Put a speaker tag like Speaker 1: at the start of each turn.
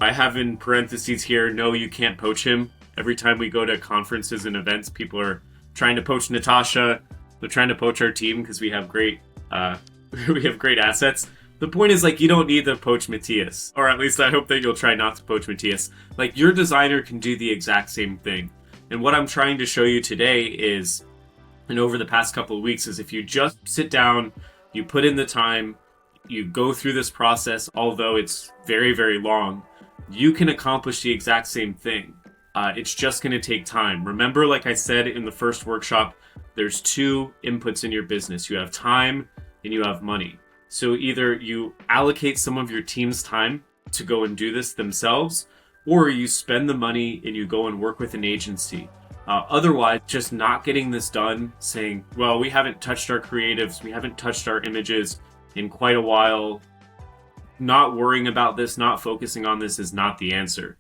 Speaker 1: I have in parentheses here, no, you can't poach him. Every time we go to conferences and events, people are trying to poach Natasha. They're trying to poach our team because we have great, we have great assets. The point is, like, you don't need to poach Matthias. Or at least I hope that you'll try not to poach Matthias. Like, your designer can do the exact same thing. And what I'm trying to show you today is, and over the past couple of weeks, is if you just sit down, you put in the time, you go through this process, although it's very, very long, you can accomplish the exact same thing. It's just going to take time. Remember, like I said in the first workshop, there's two inputs in your business. You have time and you have money. So either you allocate some of your team's time to go and do this themselves, or you spend the money and you go and work with an agency. Otherwise, just not getting this done, saying, well, we haven't touched our creatives, we haven't touched our images in quite a while, not worrying about this, not focusing on this is not the answer.